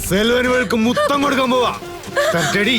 സെൽവനുകൾക്ക് മുത്തം കൊടുക്കാൻ പോവാ. തട്ടടി.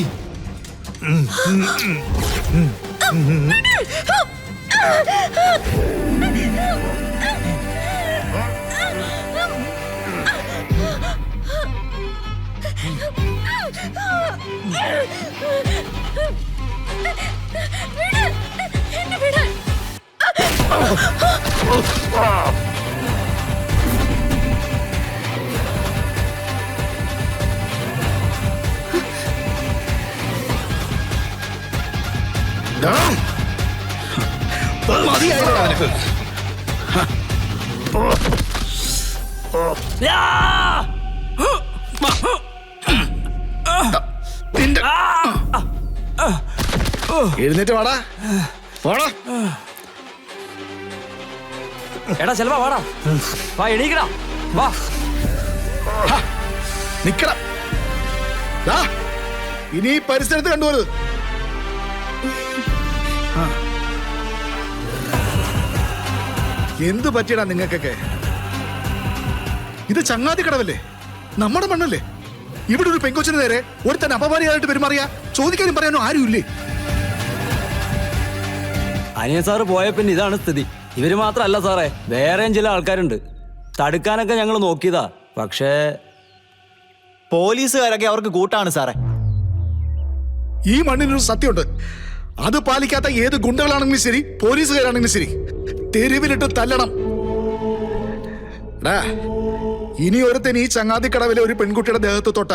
മതിയായില്ല നിനക്ക്. എഴുന്നേറ്റ് വാടാ. വാടാ. എടാ ചെലവാ വാടാ. വാ എണീക്കടാ. വാ നിക്കടാ. ഇനി ഈ പരിസരത്ത് കണ്ടുപോരുത്. എന്തു പറ്റിയടാ നിങ്ങൾക്കൊക്കെ? ഇത് ചങ്ങാതി കടവല്ലേ, നമ്മുടെ മണ്ണല്ലേ. ഇവിടെ ഒരു പെങ്കൊച്ചിന് നേരെ ഒരുത്തൻ അപമാനിയായിട്ട് പെരുമാറിയ ചോദിക്കാനും പറയാനും ആരുമില്ലേ? അനിയൻ സാറ് പോയ പിന്നെ ഇതാണ് സ്ഥിതി. ഇവര് മാത്രല്ല സാറേ, വേറെയും ചില ആൾക്കാരുണ്ട്. തടുക്കാനൊക്കെ ഞങ്ങൾ നോക്കിയതാ, പക്ഷേ പോലീസുകാരൊക്കെ അവർക്ക് കൂട്ടാണ് സാറേ. ഈ മണ്ണിനൊരു സത്യമുണ്ട്. അത് പാലിക്കാത്ത ഏത് ഗുണ്ടകളാണെങ്കിലും ശരി, പോലീസുകാരാണെങ്കിലും ശരി, തെരുവിലിട്ട് തല്ലണം. ഇനി ഒരുത്തൻ ഈ ചങ്ങാതിക്കടവിലെ ഒരു പെൺകുട്ടിയുടെ ദേഹത്ത് തൊട്ട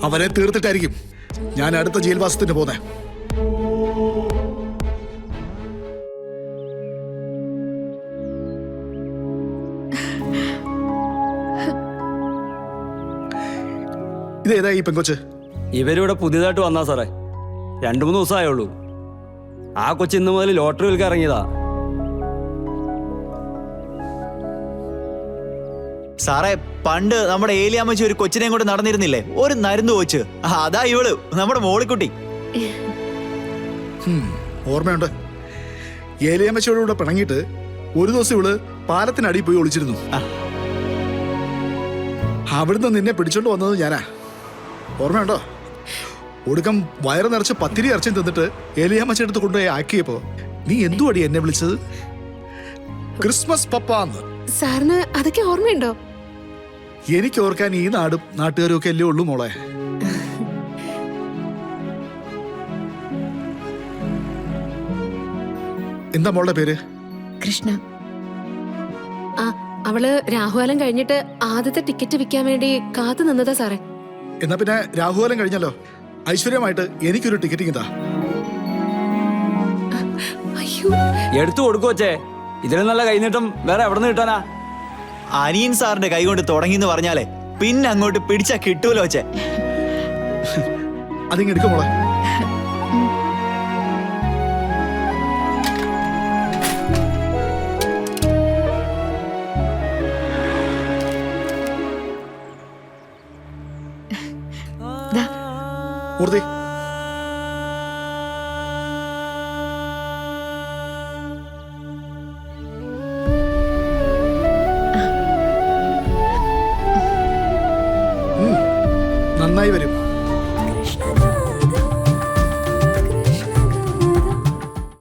അവരെ തീർത്തിട്ടായിരിക്കും ഞാൻ അടുത്ത ജയിൽവാസത്തിന് പോന്നെ. ഇതേതാ ഈ പെൺകൊച്ച്? ഇവരിവിടെ പുതിയതായിട്ട് വന്നാ സാറേ. 2-3 ദിവസമായുള്ളൂ. ആ കൊച്ചു ഇന്ന് മുതൽ ലോട്ടറി വിൽക്കാൻ ഇറങ്ങിയതാ. സാറേ, പണ്ട് നമ്മുടെ ഏലിയാമ്മച്ചി ഒരു കൊച്ചിനെയും കൊണ്ട് നടന്നിരുന്നില്ലേ, ഒരു നരുന്ന് കോച്ച്. അതാ ഇവള്, നമ്മുടെ മോളിക്കുട്ടി. ഓർമ്മയുണ്ട്. ഏലിയാമ്മച്ചിയോടുകൂടെ പിണങ്ങിയിട്ട് ഒരു ദിവസം ഇവള് പാലത്തിനടി പോയി ഒളിച്ചിരുന്നു. അവിടുന്ന് നിന്നെ പിടിച്ചോണ്ട് വന്നത് ഞാനാ. ഓർമ്മയുണ്ടോ? ഒടുക്കം വയറ് നിറച്ച് പത്തിരി ഇറച്ചും തിന്നിട്ട് ഏലിയാമ്മച്ചി എടുത്ത് കൊണ്ടുപോയി ആക്കിയപ്പോ നീ എന്തുവടി എന്നെ വിളിച്ചത്? ക്രിസ്മസ് പപ്പാന്ന്. സാറിന് അതൊക്കെ ഓർമ്മയുണ്ടോ? എനിക്ക് ഓർക്കാൻ ഈ നാടും നാട്ടുകാരും ഒക്കെ അല്ലേ ഉള്ളൂ മോളെ. എന്താ മോളുടെ പേര്? കൃഷ്ണ. അവള് രാഹുകാലം കഴിഞ്ഞിട്ട് ആദ്യത്തെ ടിക്കറ്റ് വിൽക്കാൻ വേണ്ടി കാത്തു നിന്നതാ സാറേ. എന്നാ പിന്നെ രാഹുകാലം കഴിഞ്ഞല്ലോ, ഐശ്വര്യമായിട്ട് എനിക്കൊരു ടിക്കറ്റ് ഇതാ. അയ്യോ, എടുത്തു കൊടുക്കുവച്ചേ. ഇതിലും നല്ല കൈനീട്ടം വേറെ എവിടെ നിന്ന് കിട്ടാനാ? അനിയൻ സാറിന്റെ കൈ കൊണ്ട് തുടങ്ങിന്ന് പറഞ്ഞാലേ പിന്നെ അങ്ങോട്ട് പിടിച്ചാ കിട്ടൂലോ വച്ചേ. അതിങ്ങെടുക്കും മോളെ. മൂർത്തി, നന്നായി വരും.